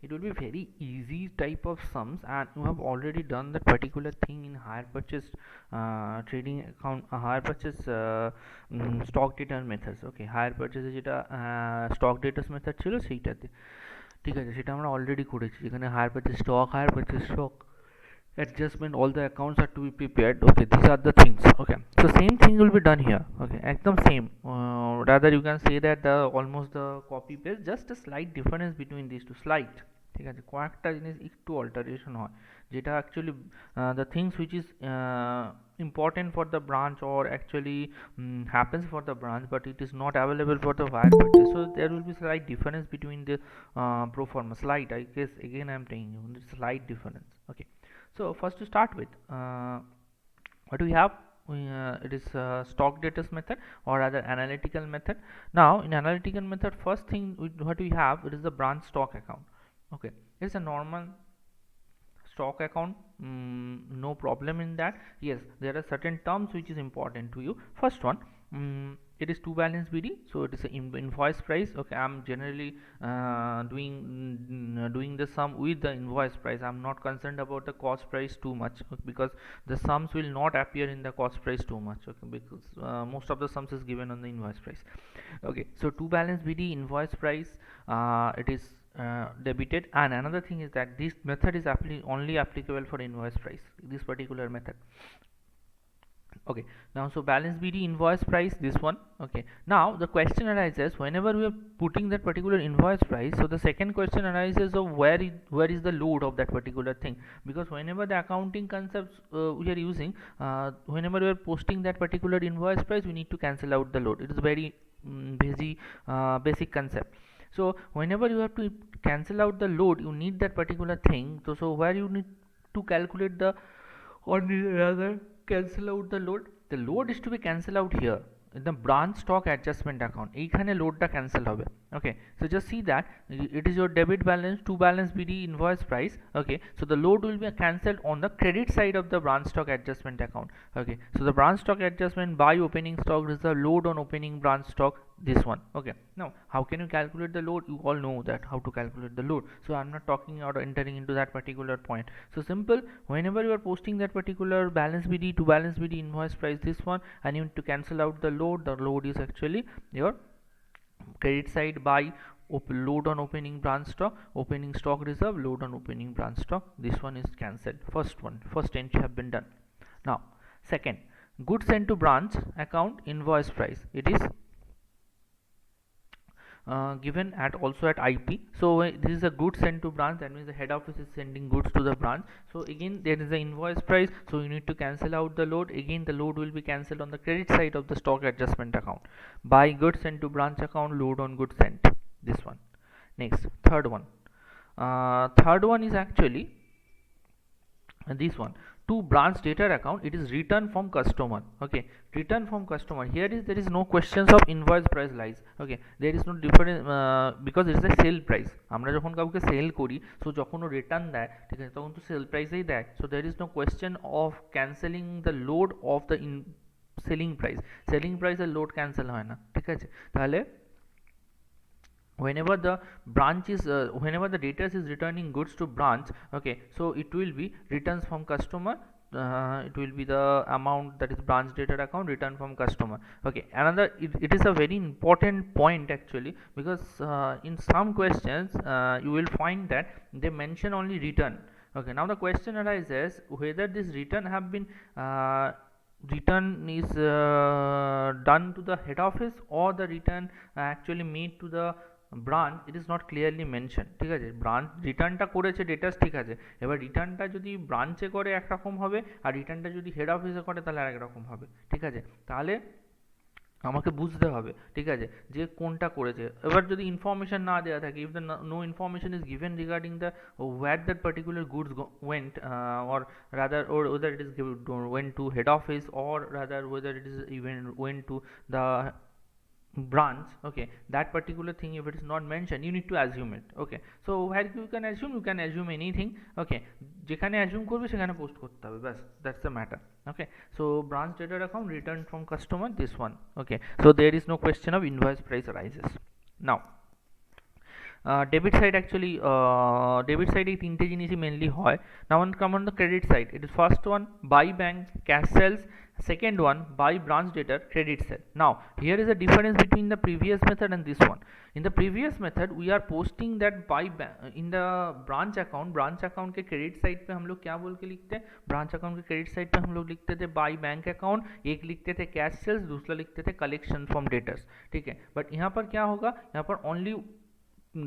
it will be very easy type of sums, and you have already done that particular thing in hire purchase trading account, hire purchase stock data methods. Okay, hire purchase যেটা stock data method ছিল সেইটাতে, ঠিক আছে, সেটা আমরা already করেছি, যেখানে hire purchase stock, hire purchase stock adjustment, all the accounts are to be prepared. Okay, these are the things. Okay, so same thing will be done here. Okay, ekdom same, rather you can say that the almost the copy paste, just a slight difference between these two, slight, ঠিক আছে, কয়েকটা জিনিস একটু alteration হয়, যেটা actually the things which is important for the branch, or actually happens for the branch, but it is not available for the wire purchase, so there will be slight difference between the pro forma, slight, I guess, again I am telling you, slight difference. Okay, so first to start with, what we have, it is stock data method, or rather analytical method. Now in analytical method, first thing what we have, it is the branch stock account. Okay, it's a normal stock account, no problem in that. Yes, there are certain terms which is important to you. First one, it is two balance BD, so it is a invoice price. Okay, I'm generally doing the sum with the invoice price. I'm not concerned about the cost price too much, okay, because the sums will not appear in the cost price too much. Okay, because most of the sums is given on the invoice price. Okay, so two balance BD invoice price, it is debited. And another thing is that this method is only applicable for invoice price, this particular method. Okay, now so balance BD invoice price, this one. Okay, now the question arises, whenever we are putting that particular invoice price, so the second question arises of where is the load of that particular thing, because whenever the accounting concepts we are using, whenever we are posting that particular invoice price, we need to cancel out the load. It is very basic concept. So whenever you have to cancel out the load, you need that particular thing. So where you need to calculate the, or rather cancel out the load is to be cancelled out here in the branch stock adjustment account, এইখানে লোডটা cancel হবে. Okay, so just see that it is your debit balance, to balance BD invoice price. Okay, so the load will be cancelled on the credit side of the branch stock adjustment account. Okay, so the branch stock adjustment by opening stock reserve, load on opening branch stock, this one. Okay, now how can you calculate the load? You all know that how to calculate the load, so I'm not talking or entering into that particular point. So simple, whenever you are posting that particular balance BD to balance BD invoice price, this one, and you need to cancel out the load is actually your credit side by load on opening branch stock, opening stock reserve, load on opening branch stock, this one is cancelled. First entry have been done. Now second, goods sent to branch account invoice price, it is given at also at IP. So this is a goods sent to branch, that means the head office is sending goods to the branch. So again there is the invoice price, so you need to cancel out the load. Again the load will be cancelled on the credit side of the stock adjustment account by goods sent to branch account, load on goods sent, this one. Next, third one is actually this one, to branch data account, it is return from customer. Okay, return from customer, here is there is no questions of invoice price lies. Okay, there is no difference because it is a sale price. আমরা যখন কাউকে sell করি, so যখন ও return দেয়, ঠিক আছে, তখন তো সেল প্রাইসেই দেয়, so there is no question of cancelling the load of the selling price. Selling প্রাইসের লোড ক্যান্সেল হয় না, ঠিক আছে। তাহলে whenever the branch is whenever the debtor is returning goods to branch, okay, so it will be returns from customer, it will be the amount that is branch debtor account, return from customer. Okay, another, it is a very important point actually, because in some questions you will find that they mention only return. Okay, now the question arises whether this return have been return is done to the head office, or the return actually made to the branch, it is not clearly mention, ঠিক আছে। Branch রিটার্নটা করেছে ডেটাস, ঠিক আছে, এবার রিটার্নটা যদি ব্রাঞ্চে করে একরকম হবে, আর রিটার্নটা যদি হেড অফিসে করে তাহলে আরেক রকম হবে, ঠিক আছে। তাহলে আমাকে বুঝতে হবে, ঠিক আছে, যে কোনটা করেছে। এবার যদি ইনফরমেশন না দেওয়া থাকে, if the no information is given regarding the where that particular goods went, or rather, or whether it is went to head office, or rather whether it is even went to the branch, okay, that particular thing if it is not mentioned, you need to assume it. Okay, so where you can assume anything. Okay, যেখানে assume করবে সেখানে post করতে হবে, ব্যাস, that's the matter. Okay, so branch data account, return from customer, this one. Okay, so there is no question of invoice price arises. Now debit side actually debit সাইডে এই তিনটে জিনিসই মেনলি হয়। নাও come on the credit side, it is first one buy bank cash sales, second one buy branch debtor credit sale. Now here is a difference between the previous method and this one. In the previous method we are posting that buy in the branch account के credit side पे हम लोग क्या बोल के लिखते हैं, branch account के credit side पे हम लोग लिखते थे buy bank account, एक लिखते थे cash sales, दूसरा लिखते थे collection from debtors, ठीक है। बट यहाँ पर क्या होगा, यहाँ पर only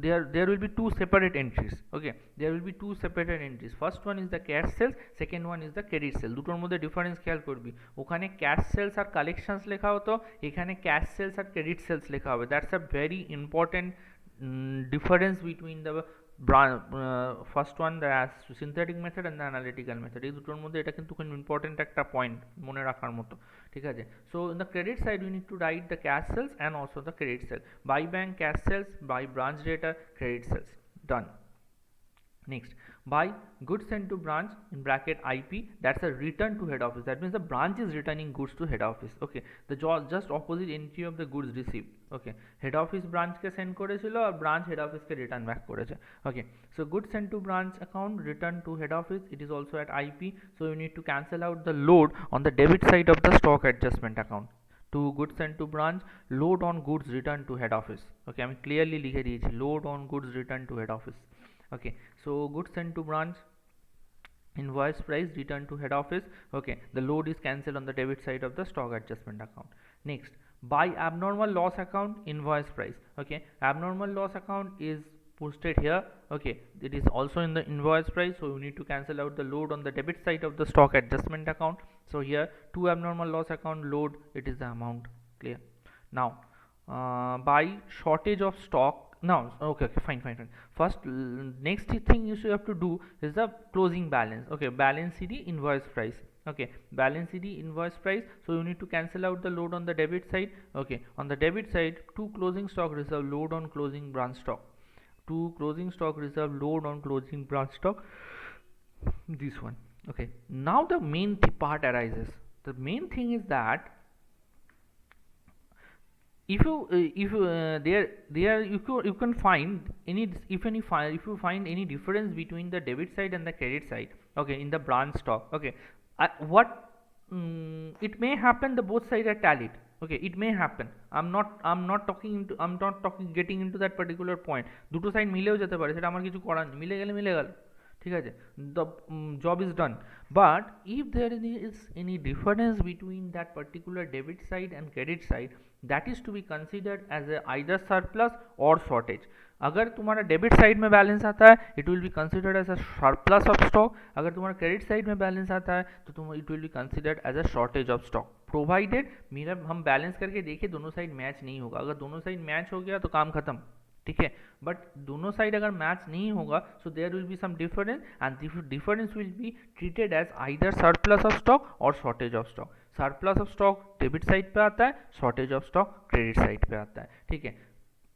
there will be two separate entries, okay, there will be two separate entries, first one is the cash sales, second one is the credit sale। দুটোর মধ্যে ডিফারেন্স খেয়াল করবি, ওখানে ক্যাশ সেলস আর কালেকশনস লেখা হতো, এখানে ক্যাশ সেলস আর credit sales লেখা হবে। That's a very important difference between the first one the synthetic method and the analytical method, এই দুটোর মধ্যে এটা কিন্তু খুব ইম্পর্টেন্ট একটা পয়েন্ট মনে রাখার মতো, ঠিক আছে। So in the credit side we need to write the cash sales and also the credit sale, by bank cash sales, by branch data credit sales, done. Next, buy goods sent to branch in bracket IP, that's a return to head office, that means the branch is returning goods to head office, okay, the just opposite entry of the goods received, okay, head office branch ke send করেছিল আর branch head office ke return back করেছে, okay। So goods sent to branch account return to head office, it is also at IP, so you need to cancel out the load on the debit side of the stock adjustment account। To goods sent to branch, load on goods return to head office, okay, আমি clearly লিখে দিয়েছি load on goods return to head office, okay। So goods sent to branch, invoice price return to head office, okay, the load is cancelled on the debit side of the stock adjustment account। Next, buy abnormal loss account, invoice price, okay, abnormal loss account is posted here, okay, it is also in the invoice price, so you need to cancel out the load on the debit side of the stock adjustment account। So here to abnormal loss account load, it is the amount, clear। Now buy shortage of stock, now okay, fine, first next thing you should have to do is the closing balance, okay, balance CD invoice price, okay, balance CD invoice price, so you need to cancel out the load on the debit side, okay, on the debit side to closing stock reserve load on closing branch stock, to closing stock reserve load on closing branch stock, this one, okay। Now the main part arises, the main thing is that if you can find any, if you find any difference between the debit side and the credit side, okay, in the branch stock, okay, what it may happen the both sides are tallied, okay, it may happen, I'm not talking getting into that particular point, দুটো side মিলেও যেতে পারে, সেটা আমার কিছু করার নেই, মিলে গেল, ঠিক আছে, the job is done। But if there is any difference between that particular debit side and credit side, that is to be considered as a either surplus or shortage। अगर तुम्हारा डेबिट साइड में balance आता है, it will be considered as a surplus of stock, अगर तुम्हारा credit side में balance आता है तो तुम it will be considered as a shortage of stock, provided मेरा हम बैलेंस करके देखिए दोनों साइड मैच नहीं होगा, अगर दोनों साइड मैच हो गया तो काम खत्म, ठीक है। बट दोनों साइड अगर मैच नहीं होगा, so there will be some difference and difference will be treated as either surplus of stock और shortage of stock. Surplus of stock debit side पे आता है, shortage of stock credit side पे आता है, ठीक है।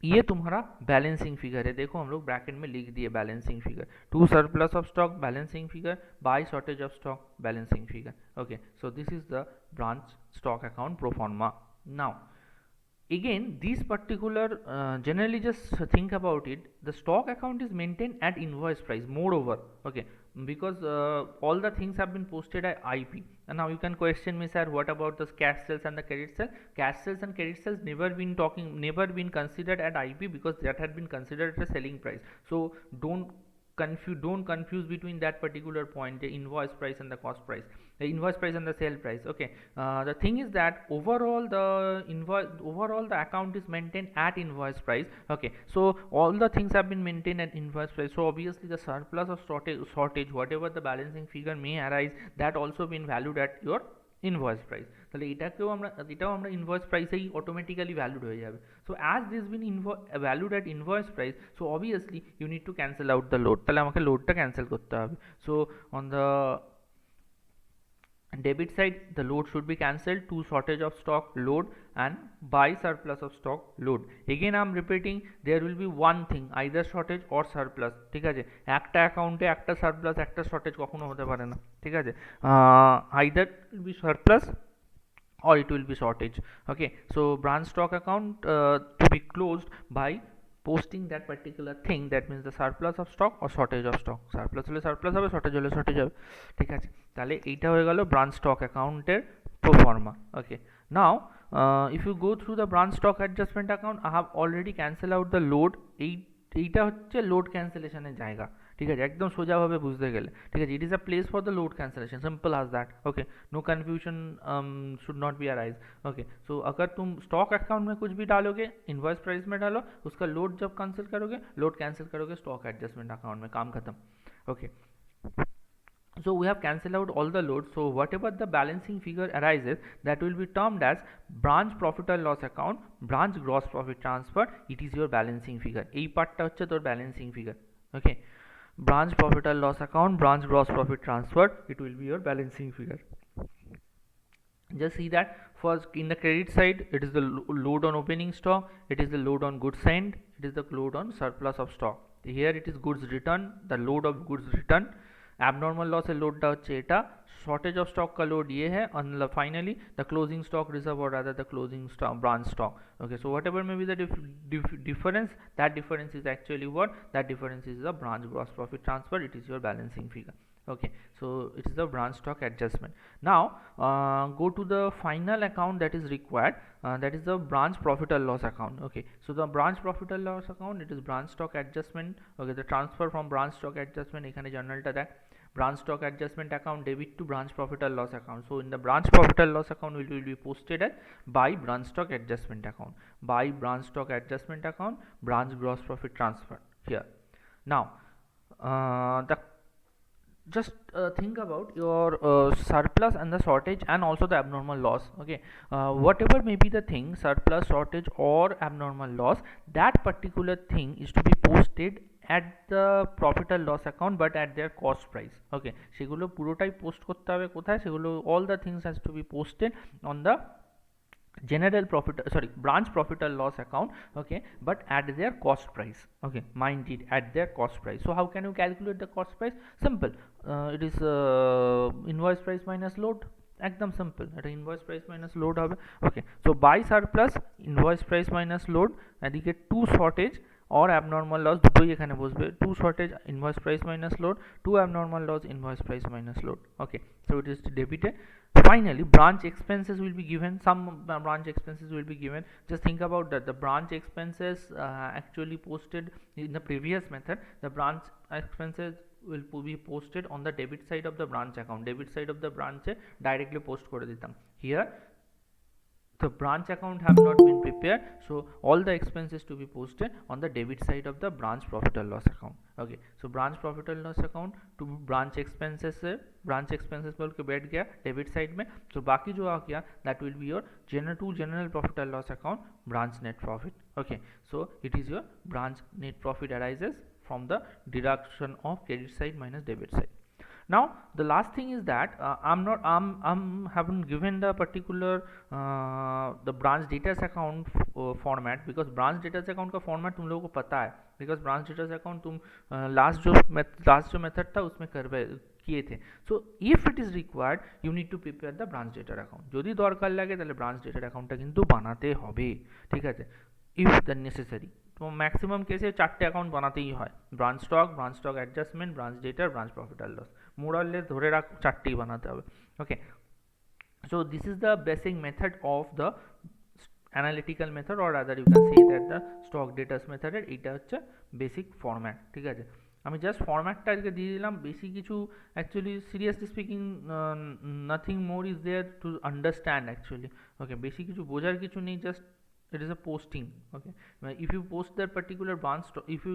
ये तुम्हारा बैलेंसिंग फिगर है, देखो हम लोग ब्रैकेट में लिख दिए balancing figure, to surplus of stock balancing figure, by shortage of stock balancing figure, okay. So this is the branch stock account pro forma. Now again this particular generally just think about it, the stock account is maintained at invoice price moreover, okay, because all the things have been posted at IP, and now you can question me, sir, what about the cash sales and the credit sales? Cash sales and credit sales never been considered at IP because that had been considered as a selling price, so don't confuse between that particular point, the invoice price and the cost price, the invoice price and the sale price, okay। The thing is that overall the account is maintained at invoice price, okay, so all the things have been maintained at invoice price, so obviously the surplus of shortage whatever the balancing figure may arise, that also been valued at your invoice price, তাহলে এটাও আমরা invoice প্রাইসেই automatically valued হয়ে যাবে। So as this been valued at invoice price, so obviously you need to cancel out the load, তাহলে আমাকে লোডটা cancel করতে হবে। So on the debit side the load should be cancelled to shortage of stock load and buy surplus of stock load, again I am repeating there will be one thing either shortage or surplus, ঠিক আছে, একটা অ্যাকাউন্টে একটা surplus একটা shortage কখনো হতে পারে না, ঠিক আছে, either will be surplus or it will be shortage, okay। So branch stock account to be closed by posting that particular thing, that means the surplus of stock or shortage of stock. Surplus হলে surplus হবে, shortage হলে shortage হবে, ঠিক আছে। তাহলে এইটা হয়ে গেল ব্রাঞ্চ স্টক অ্যাকাউন্টের proforma. Okay, now if you go through the branch stock adjustment account, I have already cancelled out the load। এইটা হচ্ছে লোড ক্যান্সেলেশনের জায়গা, ঠিক আছে, একদম সোজাভাবে বুঝতে গেলে, ঠিক আছে। It is a place for the load cancellation, simple as that. Okay, no confusion should not be arise. Okay, so अगर तुम स्टॉक अकाउंट में कुछ भी डालोगे, इनवॉइस प्राइस में डालो, उसका लोड जब कैंसिल करोगे स्टॉक एडजस्टमेंट अकाउंट में, काम खत्म। Okay, so we have cancelled out all the loads, so whatever the balancing figure arises, that will be termed as branch profit or loss account, branch gross profit transfer, it is your balancing figure। এই পার্টটা হচ্ছে তোর balancing figure। okay, branch profit or loss account, branch gross profit transfer, it will be your balancing figure। just see that first in the credit side, it is the load on opening stock, it is the load on goods sent, it is the load on surplus of stock। here it is goods return, the load of goods return। abnormal loss है load होच्छे एटा, shortage of stock का load ये है, and finally the closing stock reserve or rather the closing stock branch stock। okay, so whatever may be the difference, that difference is actually what, that difference is the branch gross profit transfer, it is your balancing figure। okay, so it is the branch stock adjustment। now go to the final account that is required, that is the branch profit or loss account। okay, so the branch profit or loss account, it is branch stock adjustment। okay, the transfer from branch stock adjustment, এখানে journal টা দেখ, branch stock adjustment account debit to branch profit or loss account। so in the branch profit or loss account will be posted as by branch stock adjustment account, by branch stock adjustment account, branch gross profit transfer here। now the just think about your surplus and the shortage and also the abnormal loss। okay, whatever may be the thing, surplus, shortage or abnormal loss, that particular thing is to be posted at the profit and loss account but at their cost price। okay, সেগুলো পুরোটাই post করতে হবে কোথায়, সেগুলো all the things has to be posted on the general profit, sorry, branch profit or loss account। okay, but at their cost price। okay, mind it, at their cost price। so how can you calculate the cost price? simple, it is invoice price minus load, একদম simple, এটা invoice price minus load হবে। Okay, so by surplus invoice price minus load, এদিকে to shortage or abnormal loss দুটোই এখানে বসবে, to shortage invoice price minus load, to abnormal loss invoice price minus load। okay, so it is debited। finally branch expenses will be given, some branch expenses will be given। just think about that, the branch expenses actually posted in the previous method, the branch expenses will be posted on the debit side of the branch account, debit side of the branch directly post করে দিতাম। here the branch account have not been prepared, so all the expenses to be posted on the debit side of the branch profit or loss account। okay, so branch profit or loss account to branch expenses है, branch expenses बोल के बैठ गया debit side में। so बाकी जो आ गया that will be your general profit or loss account, branch net profit। okay, so it is your branch net profit arises from the deduction of credit side minus debit side। now the last thing is that I'm haven't given the particular the branch data account format, because branch data account का format तुम लोगों को पता है, because branch data account तुम last जो method था उसमें किए थे। so if it is required you need to prepare the branch data account, যদি দরকার লাগে তাহলে branch data accountটা কিন্তু বানাতে হবে, ঠিক আছে, if the necessary। তো ম্যাক্সিমাম কেসে চারটে অ্যাকাউন্ট বানাতেই হয়, branch stock adjustment, branch data, branch profit আর লস, মোরাললেস ধরে রাখ চারটেই বানাতে হবে। ওকে, so this is the basic method of the analytical method or rather you can say that the stock data method এর এইটা হচ্ছে বেসিক ফরম্যাট, ঠিক আছে। আমি জাস্ট ফরম্যাটটা আজকে দিয়ে দিলাম, বেশি কিছু actually seriously speaking nothing more is there to understand actually. Okay, বেশি কিছু বোঝার কিছু নেই, just it is a posting। okay, if you post that particular branch if you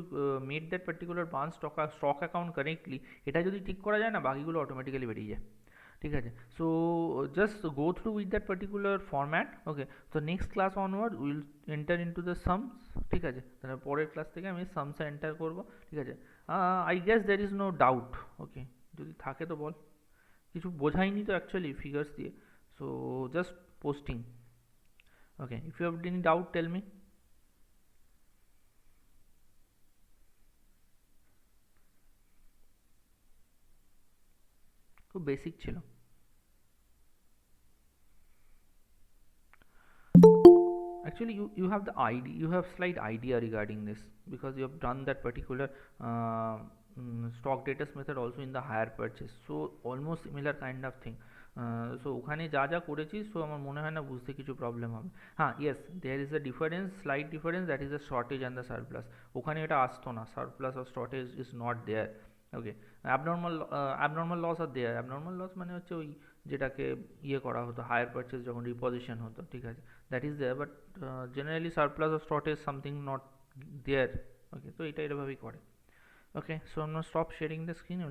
made that particular branch stock account correctly, এটা যদি ঠিক করা যায় না বাকিগুলো অটোমেটিক্যালি বেরিয়ে যায়, ঠিক আছে। So just go through with that particular format. Okay, তো next class onward will enter into the sums, ঠিক আছে, তাহলে পরের ক্লাস থেকে আমি সামসে এন্টার করবো, ঠিক আছে। I guess there is no doubt. Okay, যদি থাকে তো বল, কিছু বোঝাইনি তো অ্যাকচুয়ালি ফিগার্স দিয়ে, so just posting. okay, if you have any doubt tell me। খুব বেসিক ছিল। actually you have the idea, you have slight idea regarding this because you have done that particular stock datus method also in the higher purchase, so almost similar kind of thing. So ওখানে যা যা করেছি, so আমার মনে হয় না বুঝতে কিছু প্রবলেম হবে। হ্যাঁ, yes, there is a difference, slight difference, that is the shortage and the surplus. ওখানে এটা আসতো না, সারপ্লাস আর shortage is not there. Okay, abnormal loss are there. Abnormal loss মানে হচ্ছে ওই যেটাকে ইয়ে করা হতো হায়ার পারচেস যখন রিপোজিশন হতো, ঠিক আছে, that is there, but generally surplus or shortage something not there. Okay, তো এটা এভাবেই করে। Okay, so stop sharing the screen.